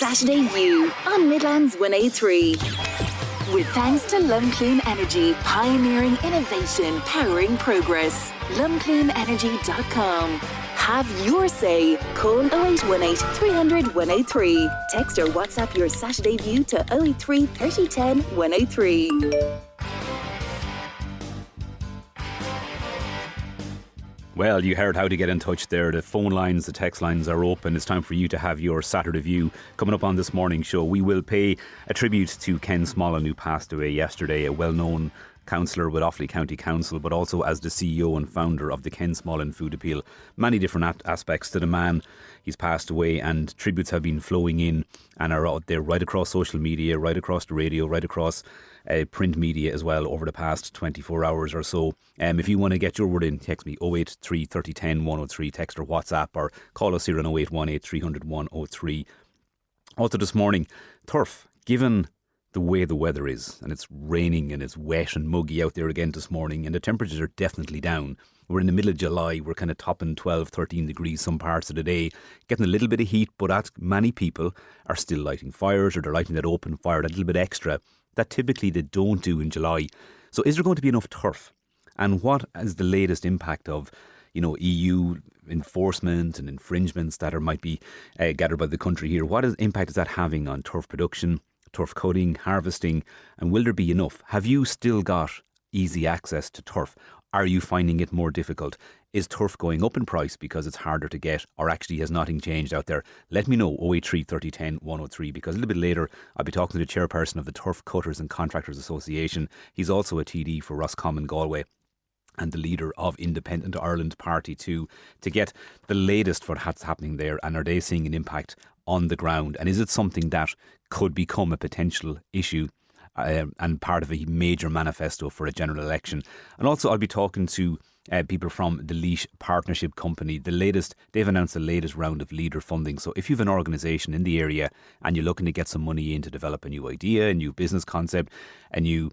Saturday View on Midlands 103. With thanks to Lumclean Energy, pioneering innovation, powering progress. LumcleanEnergy.com. Have your say. Call 0818 300 103. Text or WhatsApp your Saturday View to 083 3010 103. Well, you heard how to get in touch there. The phone lines, the text lines are open. It's time for you to have your Saturday View. Coming up on this morning show, we will pay a tribute to Ken Smollen, who passed away yesterday, a well-known councillor with Offaly County Council, but also as the CEO and founder of the Ken Smollen Food Appeal. Many different aspects to the man. He's passed away, and tributes have been flowing in and are out there right across social media, right across the radio, right across print media as well over the past 24 hours or so. If you want to get your word in, text me 083 3010 103, text or WhatsApp, or call us here on 0818 300 103. Also this morning, turf, given the way the weather is, and it's raining and it's wet and muggy out there again this morning, and the temperatures are definitely down. We're in the middle of July, we're kind of topping 12, 13 degrees some parts of the day, getting a little bit of heat, but many people are still lighting fires, or they're lighting that open fire, that little bit extra, that typically they don't do in July. So is there going to be enough turf? And what is the latest impact of, EU enforcement and infringements that might be gathered by the country here? What impact is that having on turf production, turf cutting, harvesting, and will there be enough? Have you still got easy access to turf? Are you finding it more difficult? Is turf going up in price because it's harder to get, or actually has nothing changed out there? Let me know, 083 3010 103, because a little bit later I'll be talking to the chairperson of the Turf Cutters and Contractors Association. He's also a TD for Roscommon Galway and the leader of Independent Ireland Party too, to get the latest for what's happening there, and are they seeing an impact on the ground, and is it something that could become a potential issue and part of a major manifesto for a general election? And also I'll be talking to people from the Laois Partnership Company. They've announced the latest round of leader funding. So if you have an organisation in the area and you're looking to get some money in to develop a new idea, a new business concept, a new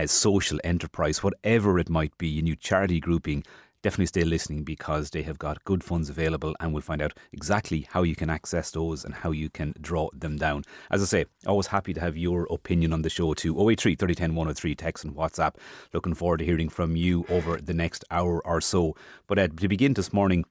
social enterprise, whatever it might be, a new charity grouping, definitely stay listening, because they have got good funds available, and we'll find out exactly how you can access those and how you can draw them down. As I say, always happy to have your opinion on the show too. 083 3010 103, text and WhatsApp. Looking forward to hearing from you over the next hour or so. But to begin this morning,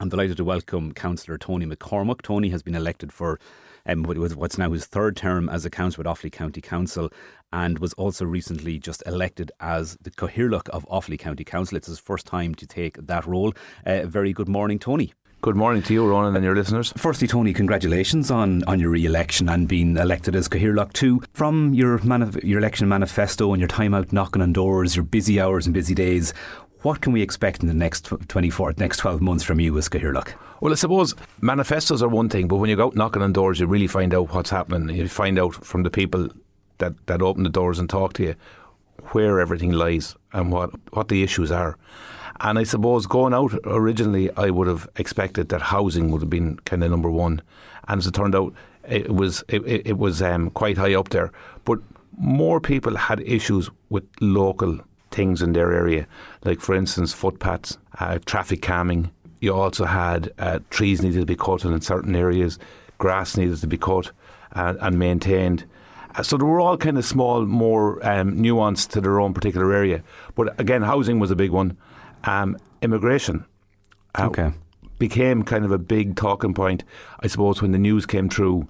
I'm delighted to welcome Councillor Tony McCormack. Tony has been elected for what's now his third term as a councillor with Offaly County Council, and was also recently just elected as the Cathaoirleach of Offaly County Council. It's his first time to take that role. Very good morning, Tony. Good morning to you, Ronan, and your listeners. Firstly, Tony, congratulations on your re-election and being elected as Cathaoirleach too. From your election manifesto and your time out knocking on doors, your busy hours and busy days, what can we expect in the next 12 months from you as Cathaoirleach? Well, I suppose manifestos are one thing, but when you go out knocking on doors, you really find out what's happening. You find out from the people that open the doors and talk to you where everything lies and what the issues are. And I suppose going out originally, I would have expected that housing would have been kind of number one. And as it turned out, it was quite high up there. But more people had issues with local things in their area, like for instance footpaths, traffic calming. You also had trees needed to be cut in certain areas, grass needed to be cut and maintained. So they were all kind of small, more nuanced to their own particular area. But again, housing was a big one. Immigration became kind of a big talking point, I suppose, when the news came through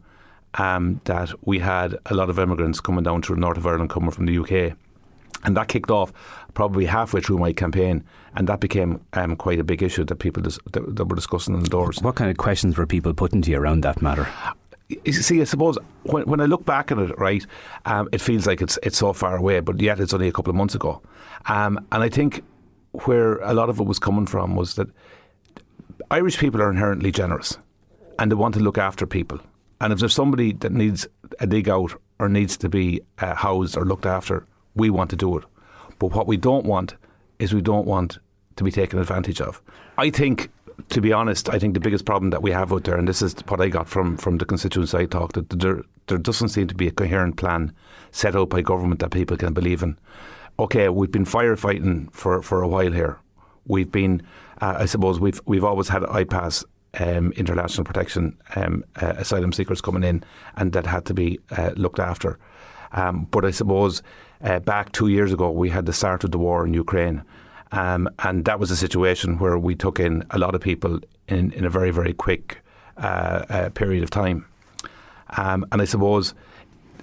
that we had a lot of immigrants coming down through the north of Ireland, coming from the UK. And that kicked off probably halfway through my campaign, and that became quite a big issue that people that were discussing on the doors. What kind of questions were people putting to you around that matter? You see, I suppose when I look back at it, right, it feels like it's so far away, but yet it's only a couple of months ago. And I think where a lot of it was coming from was that Irish people are inherently generous, and they want to look after people. And if there's somebody that needs a dig out or needs to be housed or looked after, we want to do it. But what we don't want is we don't want to be taken advantage of. I think, to be honest, I think the biggest problem that we have out there, and this is what I got from the constituents I talked to, that there doesn't seem to be a coherent plan set out by government that people can believe in. Okay, we've been firefighting for a while here. We've been, I suppose, we've always had IPAS international protection asylum seekers coming in, and that had to be looked after. But I suppose back 2 years ago, we had the start of the war in Ukraine. And that was a situation where we took in a lot of people in a very, very quick period of time. And I suppose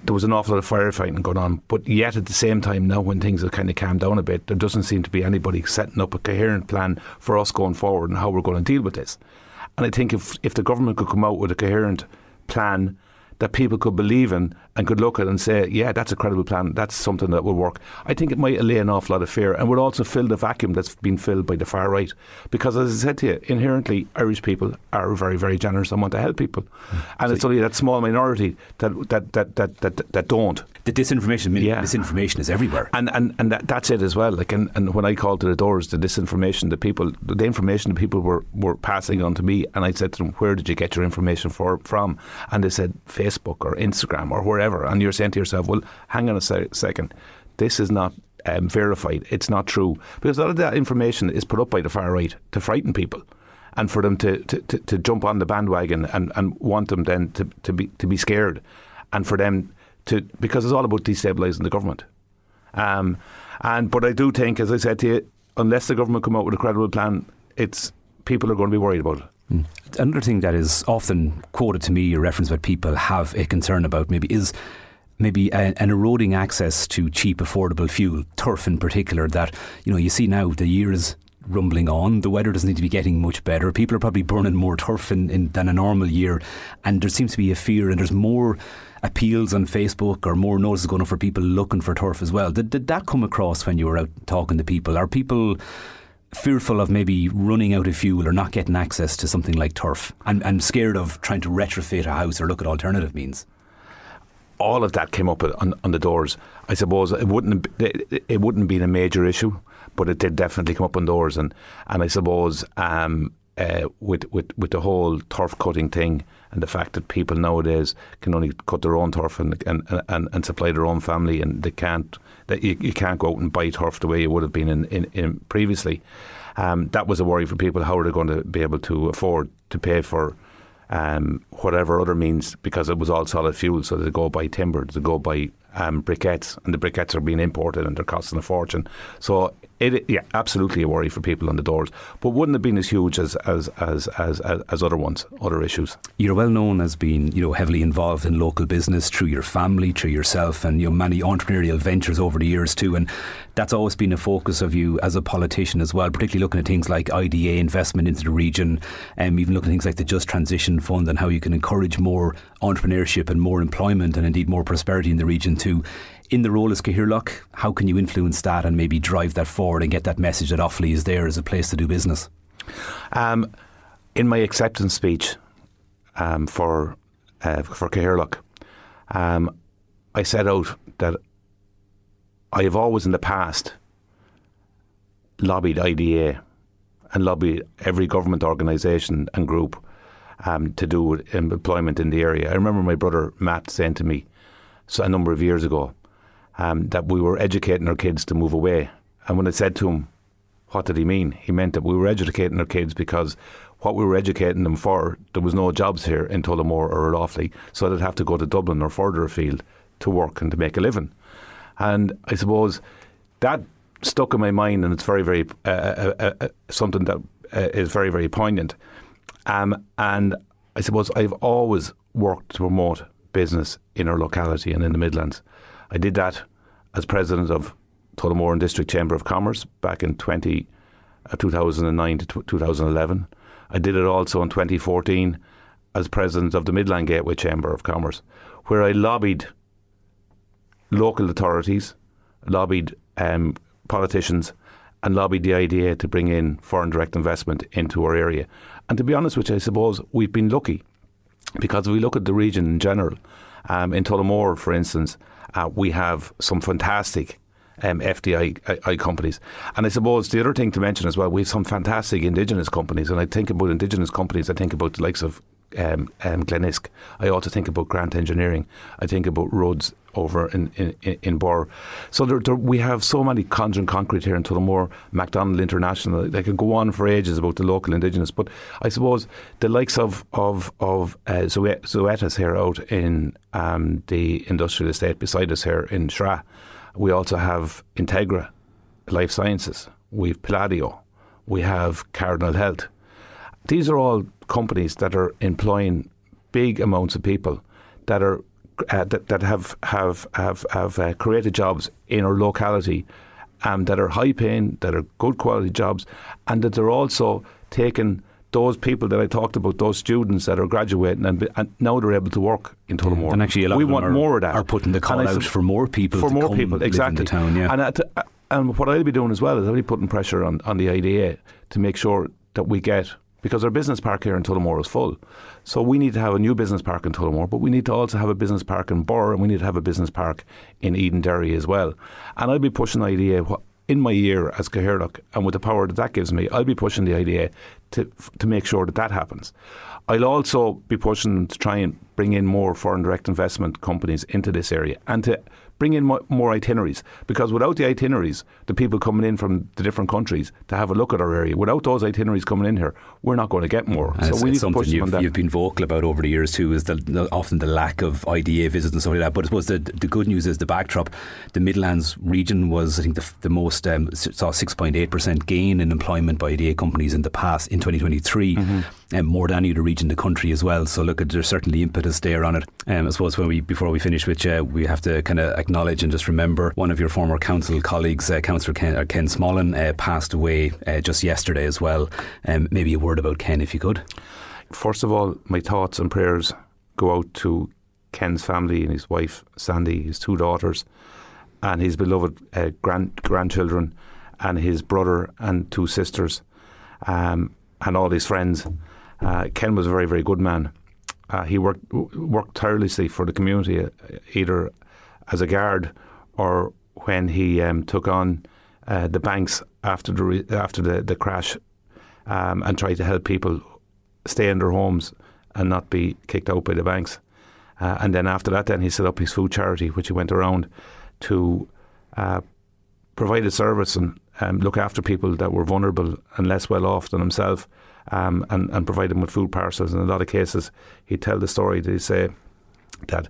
there was an awful lot of firefighting going on. But yet at the same time now, when things have kind of calmed down a bit, there doesn't seem to be anybody setting up a coherent plan for us going forward and how we're going to deal with this. And I think if the government could come out with a coherent plan that people could believe in and could look at and say, yeah, that's a credible plan, that's something that will work, I think it might allay an awful lot of fear and would also fill the vacuum that's been filled by the far right. Because as I said to you, inherently Irish people are very, very generous and want to help people. And so it's only that small minority that don't. The misinformation is everywhere. And that's it as well. Like, and when I called to the doors, the information that people were passing on to me, and I said to them, where did you get your information from? And they said Facebook or Instagram or wherever. And you're saying to yourself, well, hang on a second, this is not verified, it's not true, because a lot of that information is put up by the far right to frighten people and for them to jump on the bandwagon and want them then to be scared, and for them to, because it's all about destabilising the government. But I do think, as I said to you, unless the government come out with a credible plan, people are going to be worried about it. Another thing that is often quoted to me, or referenced, what people have a concern about is an eroding access to cheap, affordable fuel, turf in particular, that, you see now the year is rumbling on, the weather doesn't need to be getting much better, people are probably burning more turf than a normal year, and there seems to be a fear, and there's more appeals on Facebook or more notices going up for people looking for turf as well. Did that come across when you were out talking to people? Are people fearful of maybe running out of fuel or not getting access to something like turf, and scared of trying to retrofit a house or look at alternative means? All of that came up on the doors. I suppose it wouldn't have been a major issue, but it did definitely come up on doors. And I suppose with the whole turf cutting thing, and the fact that people nowadays can only cut their own turf and supply their own family, and you can't go out and buy turf the way you would have been in previously. That was a worry for people. How are they going to be able to afford to pay for whatever other means, because it was all solid fuel, so they go buy timber, they go buy briquettes, and the briquettes are being imported and they're costing a fortune. So absolutely a worry for people on the doors, but wouldn't have been as huge as other ones, other issues. You're well known as being heavily involved in local business through your family, through yourself, and many entrepreneurial ventures over the years too, and that's always been a focus of you as a politician as well, particularly looking at things like IDA investment into the region, and even looking at things like the Just Transition Fund and how you can encourage more entrepreneurship and more employment and indeed more prosperity in the region too. In the role as Cathaoirleach, how can you influence that and maybe drive that forward and get that message that Offaly is there as a place to do business? In my acceptance speech for Cathaoirleach, I set out that I have always in the past lobbied IDA and lobbied every government organisation and group to do employment in the area. I remember my brother Matt saying to me a number of years ago that we were educating our kids to move away. And when I said to him, what did he mean? He meant that we were educating our kids because what we were educating them for, there was no jobs here in Tullamore or at Offaly, so they'd have to go to Dublin or further afield to work and to make a living. And I suppose that stuck in my mind, and it's very, very something that is very, very poignant. And I suppose I've always worked to promote business in our locality and in the Midlands. I did that as president of Tullamore and District Chamber of Commerce back in 2009 to 2011. I did it also in 2014 as president of the Midland Gateway Chamber of Commerce, where I lobbied local authorities, lobbied politicians, and lobbied the IDA to bring in foreign direct investment into our area. And to be honest with you, I suppose we've been lucky, because if we look at the region in general, in Tullamore, for instance, we have some fantastic FDI companies. And I suppose the other thing to mention as well, we have some fantastic Indigenous companies. And I think about Indigenous companies, I think about the likes of Glenisk. I also think about Grant Engineering. I think about roads over in Bor. So we have so many Condren Concrete here in Tullamore, McDonald International. They could go on for ages about the local indigenous. But I suppose the likes of Zoetis here out in the industrial estate beside us here in Shra. We also have Integra Life Sciences. We have Palladio. We have Cardinal Health. These are all companies that are employing big amounts of people that are that have created jobs in our locality, that are high paying, that are good quality jobs, and that they're also taking those people that I talked about, those students that are graduating, and now they're able to work in Tullamore. And actually, a lot we of them want more of that. Are putting the call out for more people for to more come people, live exactly. in the town. Yeah. And what I'll be doing as well is I'll be putting pressure on the IDA to make sure that we get, because our business park here in Tullamore is full. So we need to have a new business park in Tullamore, but we need to also have a business park in Bor, and we need to have a business park in Eden Derry as well. And I'll be pushing the IDA in my year as Cathaoirleach, and with the power that gives me, I'll be pushing the IDA to make sure that happens. I'll also be pushing to try and bring in more foreign direct investment companies into this area, and to bring in more itineraries, because without the itineraries, the people coming in from the different countries to have a look at our area, without those itineraries coming in here, we're not going to get more. And so we need to push them on that. You've been vocal about over the years too, is often the lack of IDA visits and stuff like that. But I suppose the good news is the backdrop. The Midlands region was, I think, the most saw 6.8% gain in employment by IDA companies in the past in 2023, and more than any other region in the country as well. So look, there's certainly impetus there on it. I suppose before we finish, which we have to kind of acknowledge and just remember one of your former council colleagues, Councillor Ken Smolin, passed away just yesterday as well. Maybe a word about Ken, if you could. First of all, my thoughts and prayers go out to Ken's family and his wife Sandy, his 2 daughters, and his beloved grandchildren, and his brother and 2 sisters, and all his friends. Ken was a very, very good man. He worked tirelessly for the community, either as a guard or when he took on the banks after the crash, and tried to help people stay in their homes and not be kicked out by the banks. And then after that, then he set up his food charity, which he went around to provide a service and look after people that were vulnerable and less well off than himself, and provide them with food parcels. In a lot of cases, he'd tell the story, he'd say that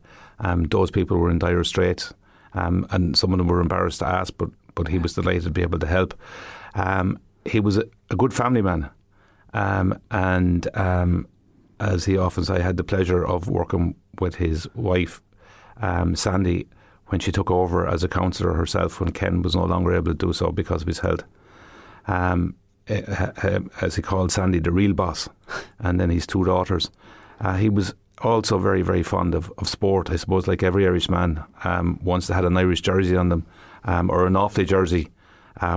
those people were in dire straits, and some of them were embarrassed to ask, but he was delighted to be able to help. He was a good family man, and as he often said, I had the pleasure of working with his wife, Sandy, when she took over as a councillor herself, when Ken was no longer able to do so because of his health. As he called Sandy, the real boss, and then his 2 daughters. He was also very, very fond of sport. I suppose, like every Irishman, once they had an Irish jersey on them, or an Offaly jersey,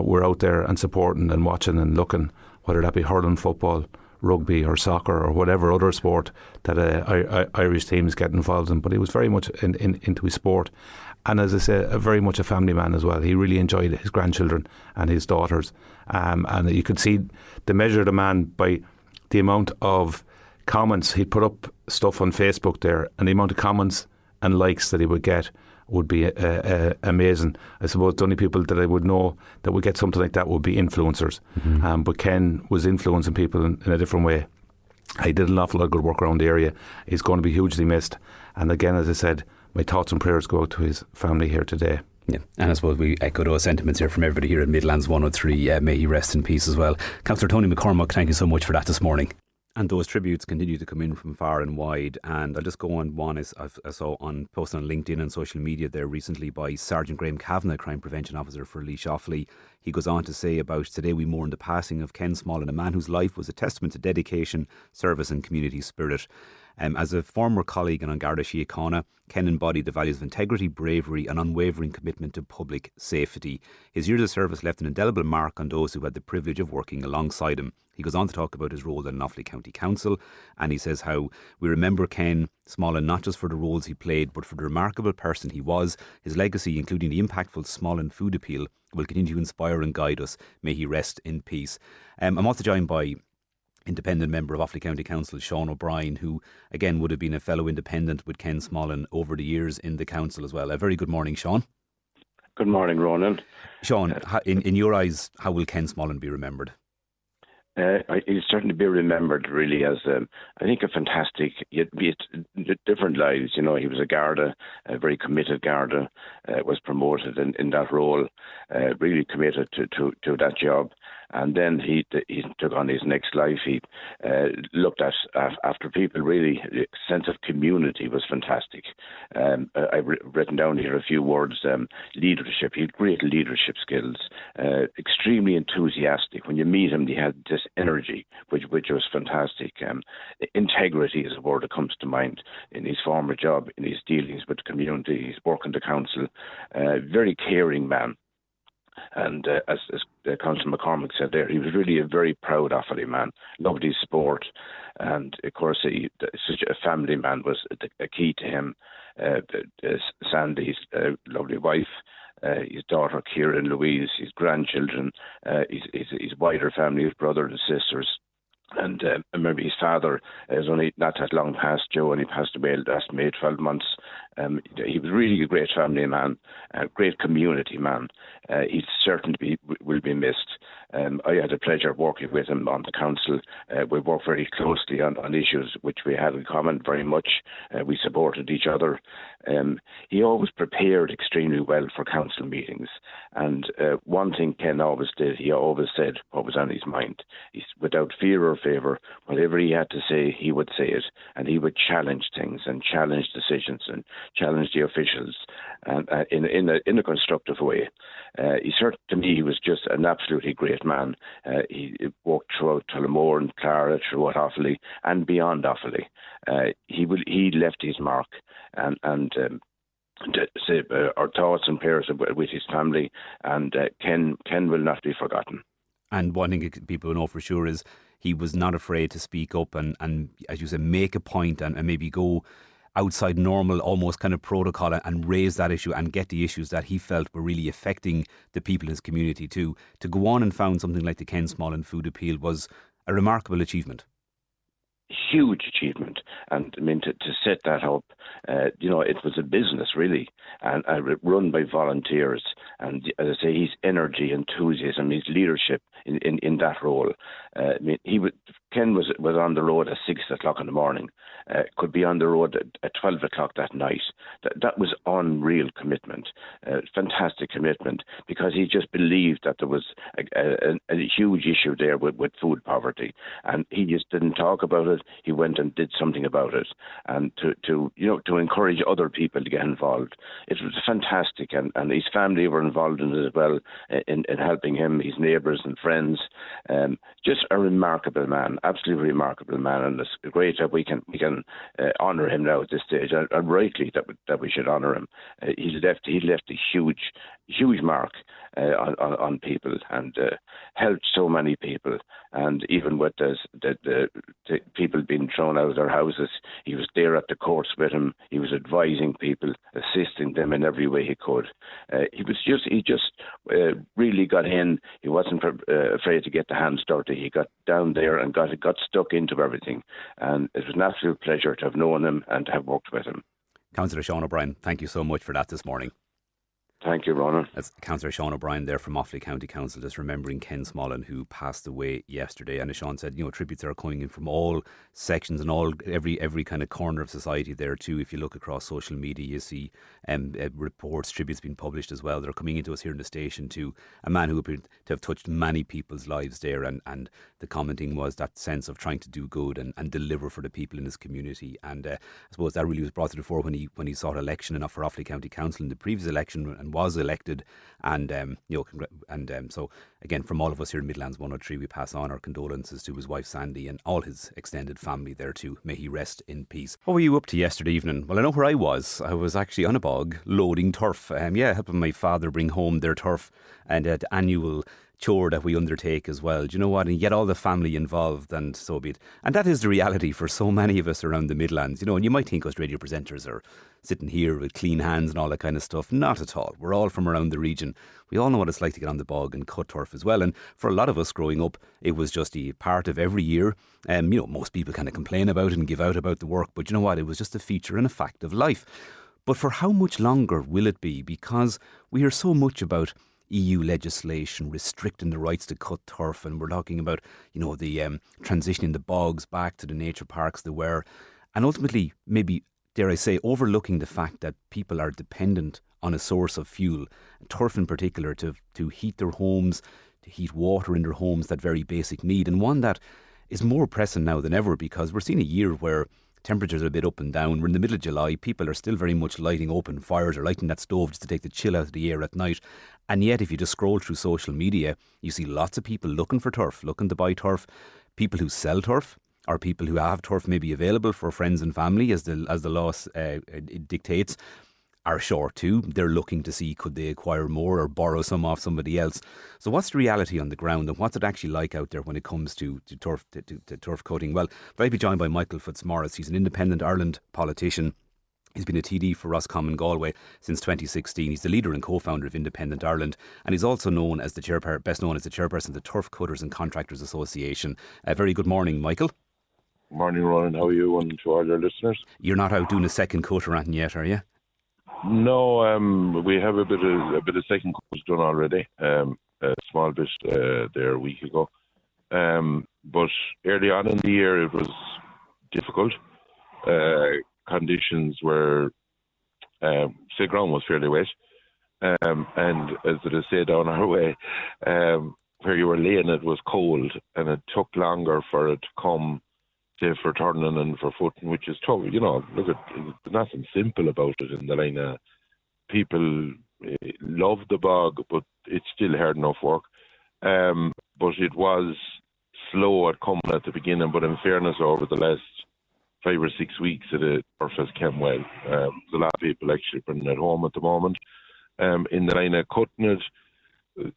we're out there and supporting and watching and looking, whether that be hurling, football, rugby or soccer or whatever other sport that Irish teams get involved in. But he was very much into his sport. And as I say, very much a family man as well. He really enjoyed his grandchildren and his daughters. And you could see the measure of the man by the amount of comments. He'd put up stuff on Facebook there, and the amount of comments and likes that he would get would be amazing. I suppose the only people that I would know that would get something like that would be influencers. But Ken was influencing people in a different way. He did an awful lot of good work around the area. He's going to be hugely missed. And again, as I said, my thoughts and prayers go out to his family here today. Yeah, and I suppose we echo those sentiments here from everybody here at Midlands 103. May he rest in peace as well. Councillor Tony McCormack, thank you so much for that this morning. And those tributes continue to come in from far and wide. And I'll just go on one as I saw posted on LinkedIn and social media there recently by Sergeant Graham Kavanagh, Crime Prevention Officer for Laois Offaly. He goes on to say about today we mourn the passing of Ken Smolin, a man whose life was a testament to dedication, service and community spirit. As a former colleague in An Garda Síochána, Ken embodied the values of integrity, bravery and unwavering commitment to public safety. His years of service left an indelible mark on those who had the privilege of working alongside him. He goes on to talk about his role in Offaly County Council, and he says how we remember Ken Smolin not just for the roles he played, but for the remarkable person he was. His legacy, including the impactful Smolin food appeal, will continue to inspire and guide us. May he rest in peace. I'm also joined by independent member of Offaly County Council, Sean O'Brien, who again would have been a fellow independent with Ken Smollen over the years in the council as well. A very good morning, Sean. Good morning, Ronan. Sean, in your eyes, how will Ken Smollen be remembered? He'll certainly be remembered really as, I think, a fantastic, yet different lives. You know, he was a Garda, a very committed Garda, was promoted in that role, really committed to that job. And then he took on his next life. He looked at after people. Really, the sense of community was fantastic. I've written down here a few words. Leadership. He had great leadership skills. Extremely enthusiastic. When you meet him, he had this energy, which was fantastic. Integrity is a word that comes to mind in his former job, in his dealings with the community, his work in the council. Very caring man. And as Councillor McCormick said there, he was really a very proud Offaly man, loved his sport, and of course such a family man was a key to him. Sandy, his lovely wife, his daughter Kieran, Louise, his grandchildren, his wider family, his brothers and sisters. And I remember his father is only not that long past, Joe, and he passed away last May, 12 months. He was really a great family man, a great community man. He certainly will be missed. I had the pleasure of working with him on the council. We worked very closely on issues which we had in common very much. We supported each other. He always prepared extremely well for council meetings. And one thing Ken always did, he always said what was on his mind. Without fear or favour, whatever he had to say, he would say it. And he would challenge things and challenge decisions and challenge the officials and in a constructive way. To me, he was just an absolutely great man. He walked throughout Tullamore and Clara, throughout Offaly and beyond Offaly. He left his mark, and say our thoughts and prayers with his family, and Ken will not be forgotten. And one thing people know for sure is he was not afraid to speak up and as you said, make a point and maybe go outside normal, almost kind of protocol, and raise that issue and get the issues that he felt were really affecting the people in his community too. To go on and found something like the Ken Smollen Food Appeal was a remarkable achievement. Huge achievement, and I mean to set that up, it was a business really, and run by volunteers. And as I say, his energy, enthusiasm, his leadership in that role. Ken was on the road at 6 o'clock in the morning, could be on the road at 12 o'clock that night. That was unreal commitment, fantastic commitment, because he just believed that there was a huge issue there with food poverty, and he just didn't talk about it. He went and did something about it, and to encourage other people to get involved. It was fantastic, and his family were involved in it as well, in helping him, his neighbours and friends. Just a remarkable man, absolutely remarkable man, and it's great that we can honour him now at this stage, and rightly that we should honour him. He left a huge mark on people, and helped so many people. And even with the people being thrown out of their houses, he was there at the courts with him. He was advising people, assisting them in every way he could. He just really got in. He wasn't afraid to get the hands dirty. He got down there and got stuck into everything. And it was an absolute pleasure to have known him and to have worked with him. Councillor Sean O'Brien, thank you so much for that this morning. Thank you, Ronan. That's Councillor Sean O'Brien there from Offaly County Council, just remembering Ken Smollen, who passed away yesterday. And as Sean said, tributes are coming in from all sections and every kind of corner of society there too. If you look across social media, you see reports, tributes being published as well. They're coming into us here in the station too. A man who appeared to have touched many people's lives there, and the commenting was that sense of trying to do good and deliver for the people in his community. And I suppose that really was brought to the fore when he sought election for Offaly County Council in the previous election and was elected. And so again, from all of us here in Midlands 103, we pass on our condolences to his wife Sandy and all his extended family there too. May he rest in peace. What were you up to yesterday evening? Well, I know where I was. I was actually on a bog loading turf. Helping my father bring home their turf and the annual chore that we undertake as well. Do you know what? And you get all the family involved, and so be it. And that is the reality for so many of us around the Midlands. And you might think us radio presenters are sitting here with clean hands and all that kind of stuff. Not at all. We're all from around the region. We all know what it's like to get on the bog and cut turf as well. And for a lot of us growing up, it was just a part of every year. Most people kind of complain about it and give out about the work, but you know what? It was just a feature and a fact of life. But for how much longer will it be? Because we hear so much about EU legislation restricting the rights to cut turf, and we're talking about, the transitioning the bogs back to the nature parks they were, and ultimately, maybe, dare I say, overlooking the fact that people are dependent on a source of fuel, turf in particular, to heat their homes, to heat water in their homes, that very basic need, and one that is more pressing now than ever, because we're seeing a year where temperatures are a bit up and down. We're in the middle of July. People are still very much lighting open fires or lighting that stove just to take the chill out of the air at night. And yet, if you just scroll through social media, you see lots of people looking for turf, looking to buy turf, people who sell turf, or people who have turf maybe available for friends and family, as the law it dictates, are short too. They're looking to see, could they acquire more or borrow some off somebody else. So what's the reality on the ground, and what's it actually like out there when it comes to turf cutting? Well, I'll be joined by Michael Fitzmaurice. He's an independent Ireland politician. He's been a TD for Roscommon Galway since 2016. He's the leader and co-founder of Independent Ireland, and he's also known as best known as the chairperson of the Turf Cutters and Contractors Association. Very good morning, Michael. Morning, Ronan. How are you, and to all your listeners? You're not out doing a second cut or anything yet, are you? No, we have a bit of second course done already. A small bit there a week ago. But early on in the year, it was difficult. Conditions were, the ground was fairly wet, and as it is said down our way, where you were laying, it was cold, and it took longer for it to come, say, for turning and for footing, which is tough. Look, there's nothing simple about it in the line of people love the bog, but it's still hard enough work. But it was slow at coming at the beginning, but in fairness, over the last 5 or 6 weeks, the turf has come well. There's a lot of people actually bringing it home at the moment. In the line of cutting it,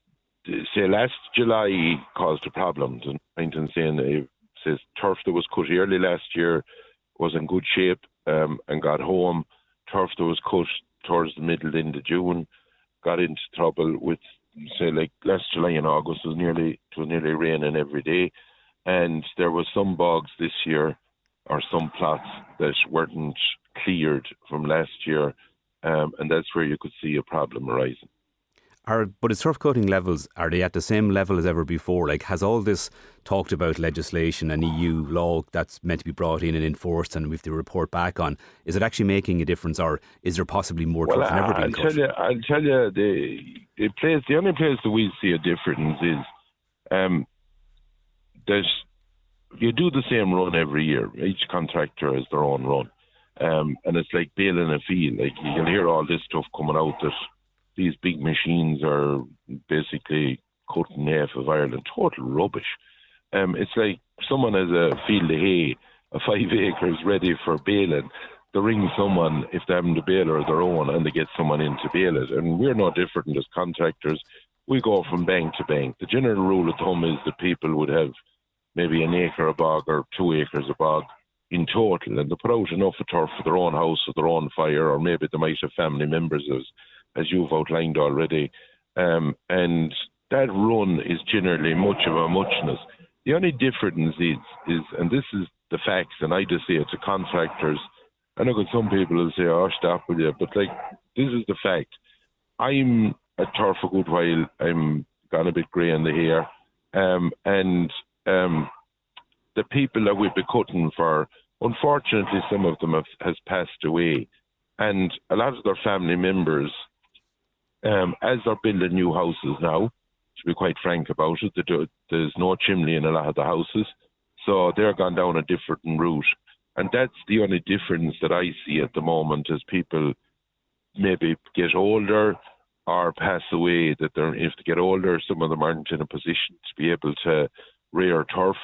say last July caused a problem. And saying says turf that was cut early last year was in good shape and got home. Turf that was cut towards the middle into June got into trouble with, say, like last July and August was nearly raining every day, and there was some bogs this year or some plots that weren't cleared from last year, and that's where you could see a problem arising. But its turf cutting levels, are they at the same level as ever before? Like, has all this talked about legislation and EU law that's meant to be brought in and enforced and we have to report back on, is it actually making a difference, or is there possibly more turf than ever being cut? I'll tell you, the only place that we see a difference is that you do the same run every year. Each contractor has their own run. And it's like baling a field. Like, you can hear all this stuff coming out that these big machines are basically cutting half of Ireland. Total rubbish. It's like someone has a field of hay, 5 acres ready for baling. They ring someone if they haven't a baler of their own, and they get someone in to bale it. And we're no different as contractors. We go from bank to bank. The general rule of thumb is that people would have maybe an acre of bog or 2 acres of bog in total, and they put out enough of turf for their own house or their own fire, or maybe they might have family members as you've outlined already. And that run is generally much of a muchness. The only difference is, and this is the facts, and I just say it to contractors, I know that some people will say, oh, stop with you, but like, this is the fact. I'm at turf a good while, I'm gone a bit grey in the hair, and the people that we've been cutting for, unfortunately, some of them has passed away, and a lot of their family members, as they're building new houses now, to be quite frank about it, there's no chimney in a lot of the houses, so they're gone down a different route, and that's the only difference that I see at the moment, as people maybe get older or pass away, that if they get older, some of them aren't in a position to be able to rear turf,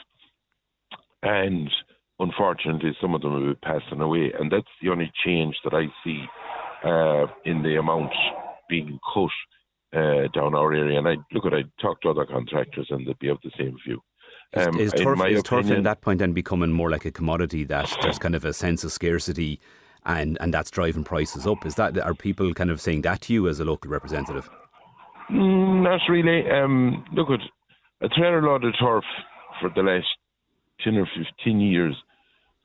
and unfortunately some of them will be passing away, and that's the only change that I see in the amount being cut. down our area. And I talked to other contractors, and they'd be of the same view. Is turf in that point then becoming more like a commodity that there's kind of a sense of scarcity and that's driving prices up? Are people kind of saying that to you as a local representative? Not really. Look at a trailer load of turf for the last 10 or 15 years.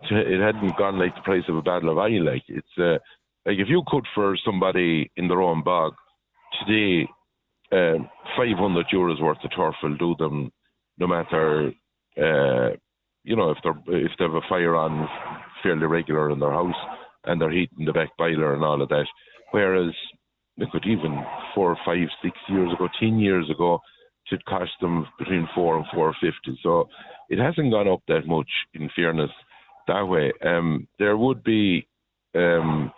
It hadn't gone like the price of a bottle of oil. Like it's like if you could for somebody in their own bog today, €500 worth of turf will do them, no matter if they have a fire on fairly regular in their house and they're heating the back boiler and all of that. Whereas it could even 4, 5, 6 years ago, 10 years ago, it cost them between $4 and $4.50. So it hasn't gone up that much, in fairness, that way. There would be some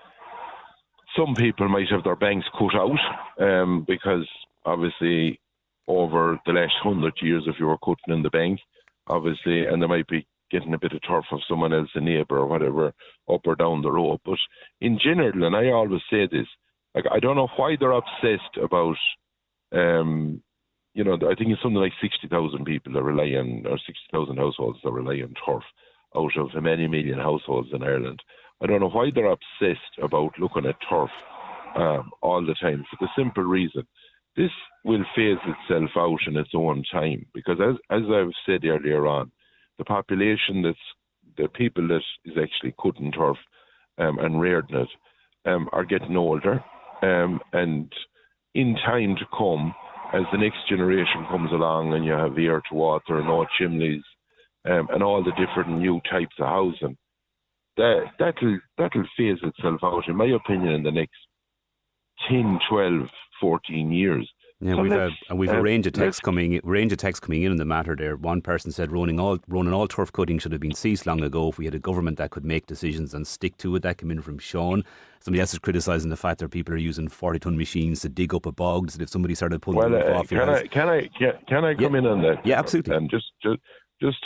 people might have their banks cut out because obviously over the last 100 years, if you were cutting in the bank, obviously, and they might be getting a bit of turf of someone else, a neighbour or whatever, up or down the road. But in general, and I always say this, like I don't know why they're obsessed about, I think it's something like 60,000 people that rely on, or 60,000 households that rely on turf out of many million households in Ireland. I don't know why they're obsessed about looking at turf all the time, for the simple reason. This will phase itself out in its own time, because as I've said earlier on, the population the people that is actually cutting turf and rearing it are getting older, and in time to come, as the next generation comes along and you have air to water, no chimneys, and all the different new types of housing, that'll phase itself out, in my opinion, in the next 10, 12, 14 years. Yeah, so we've a range of texts coming in on the matter there. One person said running all turf cutting should have been ceased long ago if we had a government that could make decisions and stick to it. That came in from Sean. Somebody else is criticising the fact that people are using 40-ton machines to dig up a bog, so if somebody started pulling the roof off your house. Can I come in on that? Yeah, absolutely. And just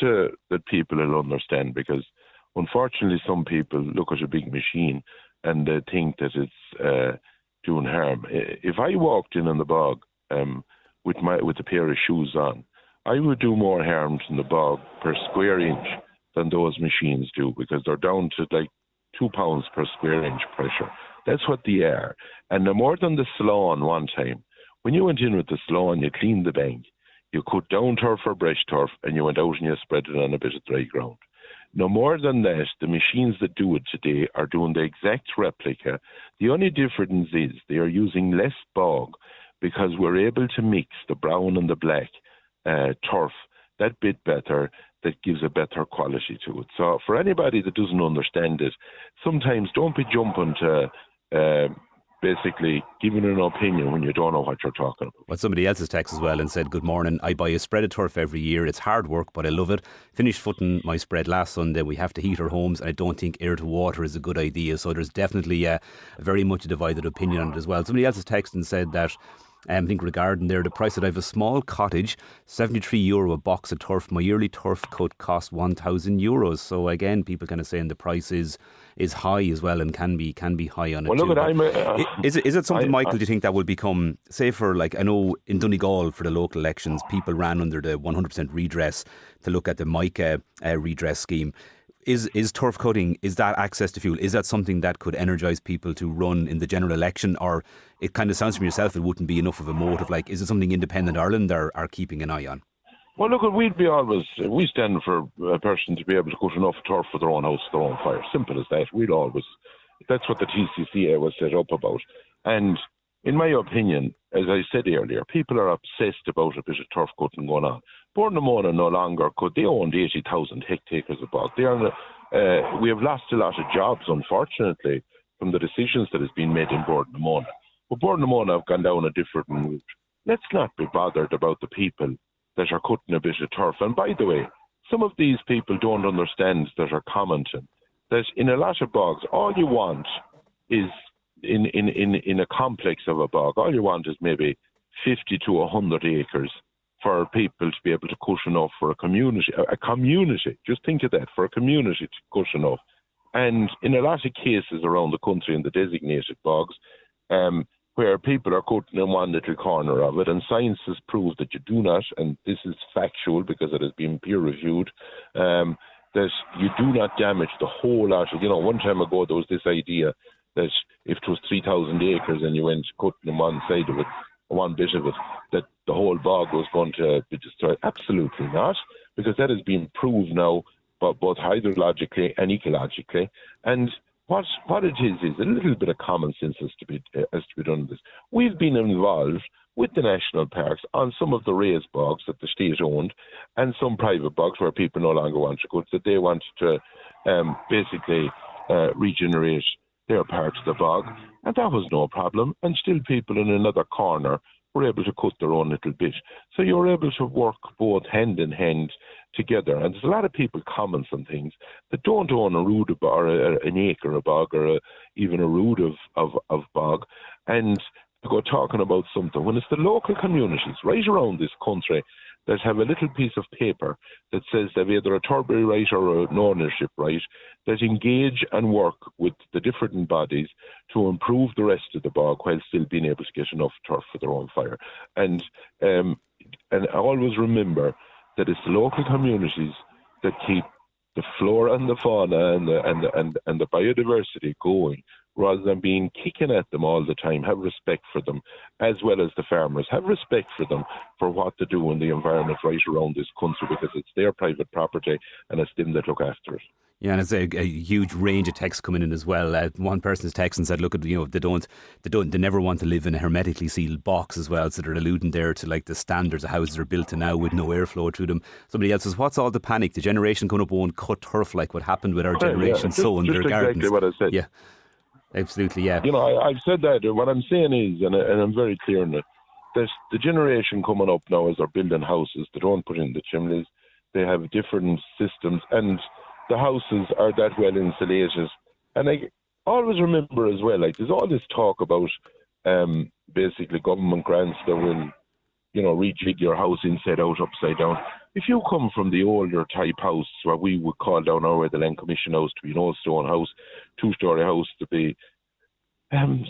to that people will understand, because unfortunately some people look at a big machine and they think that it's doing harm. If I walked in on the bog with a pair of shoes on, I would do more harm to the bog per square inch than those machines do, because they're down to like 2 pounds per square inch pressure. That's what they are. And no more than the Sloan one time, when you went in with the Sloan, you cleaned the bank, you cut down turf or brush turf, and you went out and you spread it on a bit of dry ground. No more than that, the machines that do it today are doing the exact replica. The only difference is they are using less bog, because we're able to mix the brown and the black turf that bit better, that gives a better quality to it. So for anybody that doesn't understand it, sometimes don't be jumping to basically giving an opinion when you don't know what you're talking about. Well, somebody else's text as well and said, good morning, I buy a spread of turf every year. It's hard work, but I love it. Finished footing my spread last Sunday. We have to heat our homes, and I don't think air to water is a good idea. So there's definitely a very much a divided opinion on it as well. Somebody else's text and said that, I think regarding there, the price that I have a small cottage, €73 a box of turf. My yearly turf cut costs €1,000. So again, people kind of saying the price is high as well, and can be high on it. Well, too. Look, is it something, Michael? Do you think that will become, say, for like I know in Donegal for the local elections, people ran under the 100% redress to look at the MICA redress scheme. Is turf cutting, is that access to fuel, is that something that could energise people to run in the general election? Or it kind of sounds from yourself it wouldn't be enough of a motive. Like, is it something Independent Ireland are keeping an eye on? Well, look, we stand for a person to be able to cut enough turf for their own house, their own fire. Simple as that. That's what the TCCA was set up about. And in my opinion, as I said earlier, people are obsessed about a bit of turf cutting going on. Bournemouth no longer could. They owned 80,000 hectares of bog. We have lost a lot of jobs, unfortunately, from the decisions that has been made in Bournemouth. But Bournemouth have gone down a different route. Let's not be bothered about the people that are cutting a bit of turf. And by the way, some of these people don't understand that are commenting that in a lot of bogs, all you want is in a complex of a bog, all you want is maybe 50 to 100 acres for people to be able to cut enough for a community. Just think of that, for a community to cut enough. And in a lot of cases around the country in the designated bogs, where people are cutting in one little corner of it, and science has proved that you do not, and this is factual because it has been peer-reviewed, that you do not damage the whole lot. One time ago there was this idea that if it was 3,000 acres and you went cutting on one side of it, one bit of it, that the whole bog was going to be destroyed. Absolutely not, because that has been proved now, but both hydrologically and ecologically. And what it is a little bit of common sense has to be done in this. We've been involved with the national parks on some of the raised bogs that the state owned, and some private bogs where people no longer want to go, that they wanted to basically regenerate their part of the bog, and that was no problem. And still, people in another corner were able to cut their own little bit. So you were able to work both hand in hand together. And there's a lot of people comments on things that don't own a rood of, or an acre of bog, or even a rood of bog, and to go talking about something when it's the local communities right around this country that have a little piece of paper that says they've either a turbary right or an ownership right, that engage and work with the different bodies to improve the rest of the bog while still being able to get enough turf for their own fire. And I always remember that it's the local communities that keep the flora and the fauna and the biodiversity going, rather than being kicking at them all the time. Have respect for them, as well as the farmers. Have respect for them for what they do in the environment right around this country, because it's their private property and it's them that look after it. Yeah, and it's a huge range of texts coming in as well. One person's text and said, look, they never want to live in a hermetically sealed box as well. So they're alluding there to like the standards of houses are built to now with no airflow through them. Somebody else says, what's all the panic? The generation coming up won't cut turf like what happened with our generation sowing their gardens. Exactly what I said. Yeah, absolutely, yeah. I've said that. What I'm saying is, and I'm very clear on it, that the generation coming up now, as they're building houses, they don't put in the chimneys. They have different systems, and the houses are that well insulated. And I always remember as well, like, there's all this talk about basically government grants that will, rejig your house inside out, upside down. If you come from the older type house, what we would call down our way the Land Commission house to be an old stone house, 2-story house to be,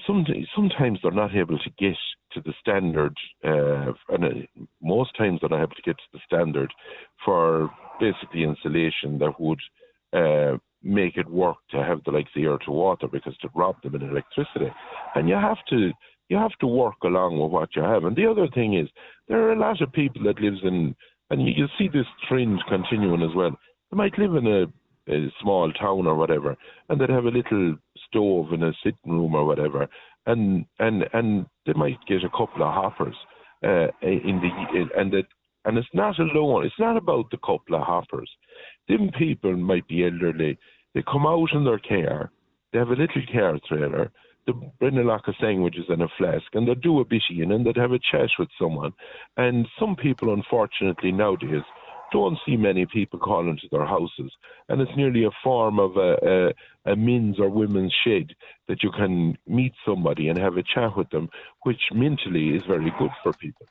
sometimes they're not able to get to the standard, and most times they're not able to get to the standard for basically insulation that would make it work to have the air to water, because to rob them in electricity. And you have to work along with what you have. And the other thing is, there are a lot of people that lives in, and you see this trend continuing as well. They might live in a small town or whatever, and they'd have a little stove in a sitting room or whatever, and they might get a couple of hoppers and it's not alone. It's not about the couple of hoppers. Them people might be elderly. They come out in their car. They have a little car trailer. They bring a lot of sandwiches and a flask, and they'll do a bitty in, and they'd have a chat with someone. And some people, unfortunately, nowadays don't see many people calling to their houses, and it's nearly a form of a men's or women's shed that you can meet somebody and have a chat with them, which mentally is very good for people.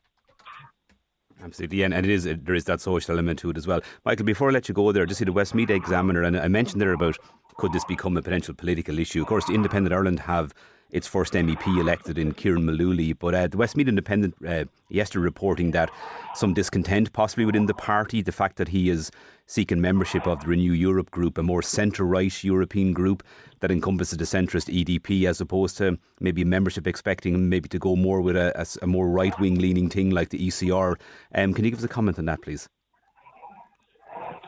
Absolutely, and there is that social element to it as well. Michael, before I let you go there, just see the Westmeath Examiner, and I mentioned there about could this become a potential political issue. Of course, Independent Ireland have its first MEP elected in Kieran Mullooly, but the Westmeath Independent yesterday reporting that some discontent possibly within the party, the fact that he is seeking membership of the Renew Europe group, a more centre-right European group that encompasses the centrist EDP, as opposed to maybe membership expecting maybe to go more with a more right-wing leaning thing like the ECR. Can you give us a comment on that, please?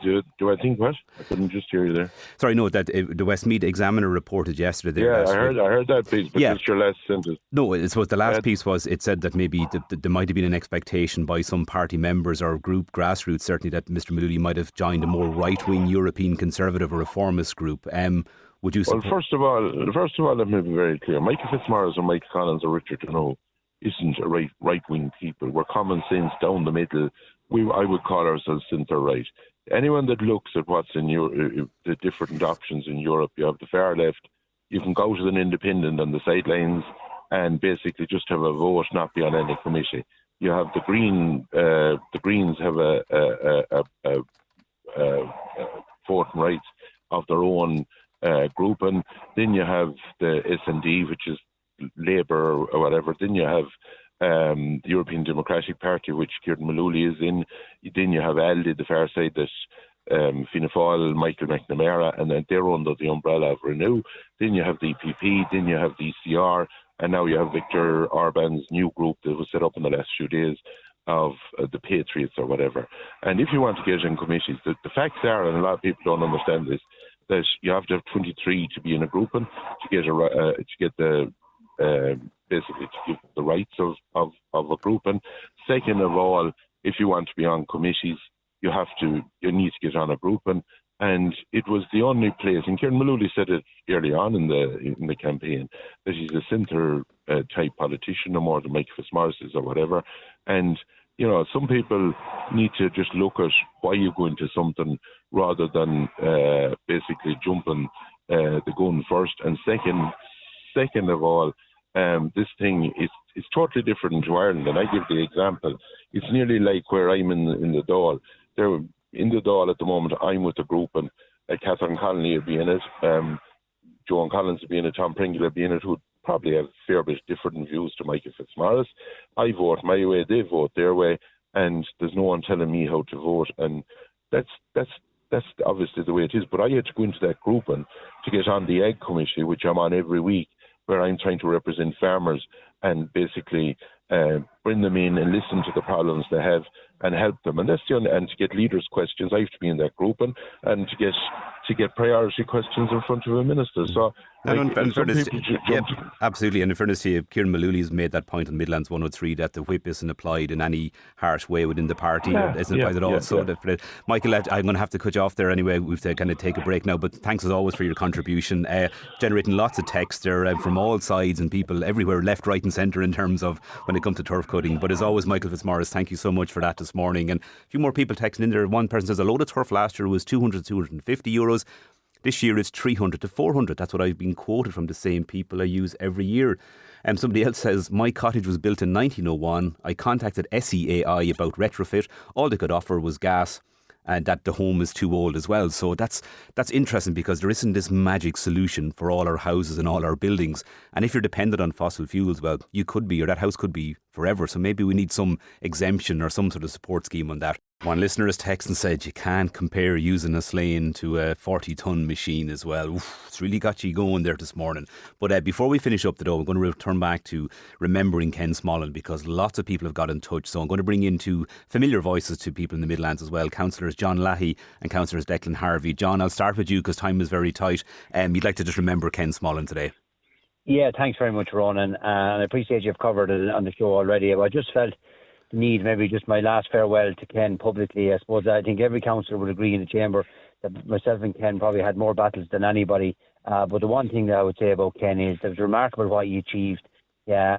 Do I think what? I couldn't just hear you there. Sorry, no, that the Westmeath Examiner reported yesterday. Yeah, I heard that piece, but that's your last sentence. No, it was the last piece was, it said that maybe there might have been an expectation by some party members or group grassroots, certainly, that Mr Mullooly might have joined a more right-wing European conservative or reformist group. Would you support? Well, first of all, let me be very clear. Michael Fitzmaurice or Mike Collins or Richard Dunno isn't a right-wing people. We're common sense down the middle. I would call ourselves centre-right. Anyone that looks at what's in the different options in Europe, you have the far left, you can go to an independent on the sidelines and basically just have a vote, not be on any committee. You have the Greens have a voting rights of their own group, and then you have the S&D, which is Labour or whatever. Then you have the European Democratic Party, which Kieran Mullooly is in. Then you have ALDE, the far side, that Fianna Fáil, Michael McNamara, and then they're under the umbrella of Renew. Then you have the EPP, then you have the ECR, and now you have Viktor Orban's new group that was set up in the last few days of the Patriots or whatever. And if you want to get in committees, the facts are, and a lot of people don't understand this, that you have to have 23 to be in a grouping to get the basically to give the rights of a grouping. Second of all, if you want to be on committees, you need to get on a grouping. And it was the only place, and Kieran Mullooly said it early on in the campaign, that he's a centre type politician, no more than Mike Fitzmaurice is or whatever. And some people need to just look at why you go into something rather than basically jumping the gun first. And second of all, this thing is totally different to Ireland. And I give the example. It's nearly like where I'm in the Dáil. They're in the Dáil at the moment. I'm with the group, and Catherine Connolly will be in it. Joan Collins will be in it. Tom Pringle will be in it, who probably have a fair bit different views to Michael Fitzmaurice. I vote my way, they vote their way, and there's no one telling me how to vote. And that's obviously the way it is. But I had to go into that group and to get on the Ag Committee, which I'm on every week, where I'm trying to represent farmers and basically bring them in and listen to the problems they have and help them. And that's and to get leaders' questions, I have to be in that group, and to get priority questions in front of a minister. So absolutely. And in fairness to you, Kieran Mullooly has made that point on Midlands 103 that the whip isn't applied in any harsh way within the party. It isn't applied at all. Michael, I'm going to have to cut you off there anyway. We have to kind of take a break now. But thanks as always for your contribution. Generating lots of text there from all sides and people everywhere, left, right and centre in terms of when it comes to turf cutting. But as always, Michael Fitzmaurice, thank you so much for that this morning. And a few more people texting in there. One person says a load of turf last year was 200 to 250 euros. This year it's 300 to 400. That's what I've been quoted from the same people I use every year. And somebody else says, my cottage was built in 1901. I contacted SEAI about retrofit. All they could offer was gas, and that the home is too old as well. So that's interesting, because there isn't this magic solution for all our houses and all our buildings. And if you're dependent on fossil fuels, well, you could be, or that house could be forever. So maybe we need some exemption or some sort of support scheme on that. One listener has texted and said you can't compare using a Slane to a 40-ton machine as well. Oof, it's really got you going there this morning. But before we finish up the we're going to return back to remembering Ken Smollan, because lots of people have got in touch. So I'm going to bring in two familiar voices to people in the Midlands as well. Councillors John Lahey and Councillors Declan Harvey. John, I'll start with you because time is very tight. You'd like to just remember Ken Smollan today. Yeah, thanks very much, Ronan. And I appreciate you've covered it on the show already. I just felt the need, maybe just my last farewell to Ken publicly. I suppose I think every councillor would agree in the chamber that myself and Ken probably had more battles than anybody. But the one thing that I would say about Ken is that it was remarkable what he achieved. Yeah,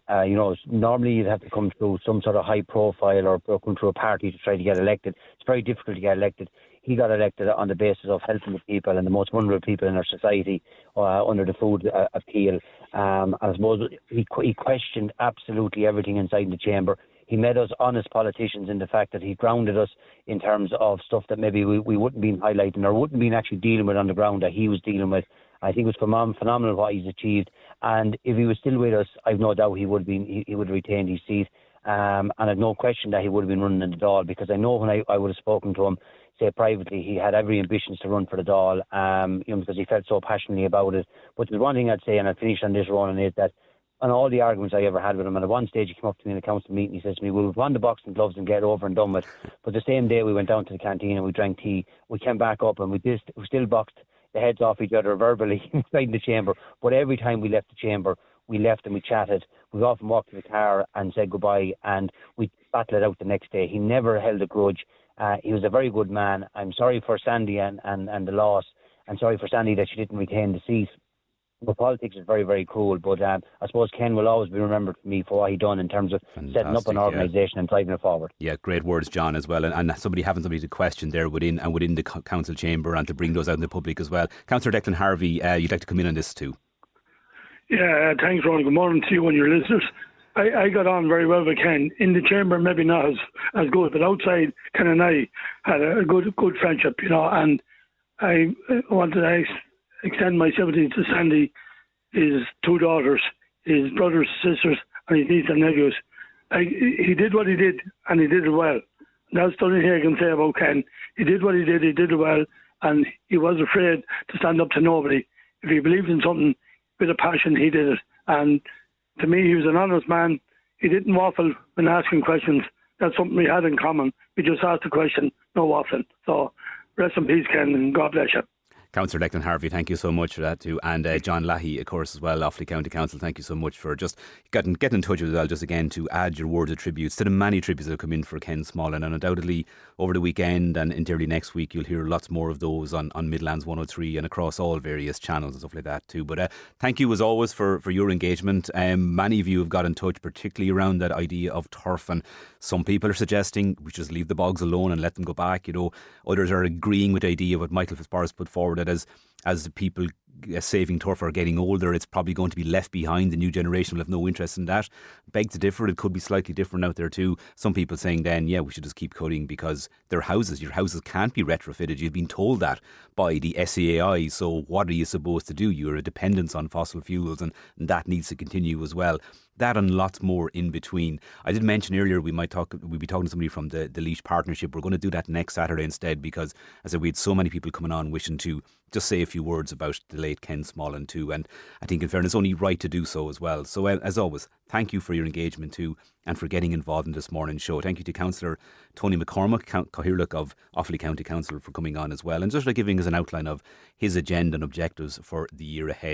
normally you'd have to come through some sort of high profile or come through a party to try to get elected. It's very difficult to get elected. He got elected on the basis of helping the people and the most vulnerable people in our society under the food appeal. I suppose he questioned absolutely everything inside the chamber. He made us honest politicians in the fact that he grounded us in terms of stuff that maybe we wouldn't be highlighting or wouldn't be actually dealing with on the ground that he was dealing with. I think it was phenomenal what he's achieved. And if he was still with us, I've no doubt he would have retained his seat. And I've no question that he would have been running in the Dáil, because I know when I would have spoken to him, say privately, he had every ambition to run for the Dáil, because he felt so passionately about it. But there's one thing I'd say, and I'll finish on this, Ronan, is that on all the arguments I ever had with him, and at one stage he came up to me in a council meeting, he says to me, we'll won the boxing gloves and get over and done with. But the same day we went down to the canteen and we drank tea, we came back up and we still boxed the heads off each other verbally inside the chamber. But every time we left the chamber, we left and we chatted. We often walked to the car and said goodbye, and we battled it out the next day. He never held a grudge. He was a very good man. I'm sorry for Sandy and the loss. I'm sorry for Sandy that she didn't retain the seat. But politics is very, very cruel. But I suppose Ken will always be remembered for me for what he done in terms of setting up an organisation and driving it forward. Yeah, great words, John, as well. And having somebody to question there within the council chamber and to bring those out in the public as well. Councillor Declan Harvey, you'd like to come in on this too? Yeah, thanks, Ron. Good morning to you and your listeners. I got on very well with Ken. In the chamber, maybe not as good, but outside, Ken and I had a good friendship, and I wanted to extend my sympathy to Sandy, his two daughters. his brothers, sisters, and his nieces and nephews. He did what he did, and he did it well. That's the only thing I can say about Ken. He did what he did it well, and he was afraid to stand up to nobody. If he believed in something with a passion, he did it. And to me, he was an honest man. He didn't waffle when asking questions. That's something we had in common. We just asked the question, no waffling. So rest in peace, Ken, and God bless you. Councillor Declan Harvey, thank you so much for that too. And John Lahey, of course, as well, Offaly County Council, thank you so much for just getting in touch with us, just again to add your words of tributes to the many tributes that have come in for Ken Smolin. And undoubtedly over the weekend and into early next week, you'll hear lots more of those on Midlands 103 and across all various channels and stuff like that too. But thank you as always for your engagement. Many of you have got in touch, particularly around that idea of turf, and some people are suggesting we just leave the bogs alone and let them go back. You know, others are agreeing with the idea of what Michael Fitzpatrick put forward, that as the people saving turf are getting older, it's probably going to be left behind. The new generation will have no interest in that. Beg to differ, it could be slightly different out there too. Some people saying then, yeah, we should just keep cutting because your houses can't be retrofitted. You've been told that by the SEAI, so what are you supposed to do? You're a dependence on fossil fuels, and that needs to continue as well. That and lots more in between. I did mention earlier we'll be talking to somebody from the Laois Partnership. We're going to do that next Saturday instead, because as I said, we had so many people coming on wishing to just say a few words about the late Ken Smolin too, and I think in fairness only right to do so as well. So as always, thank you for your engagement too and for getting involved in this morning's show. Thank you to Councillor Tony McCormack, Cathaoirleach of Offaly County Council, for coming on as well and just giving us an outline of his agenda and objectives for the year ahead.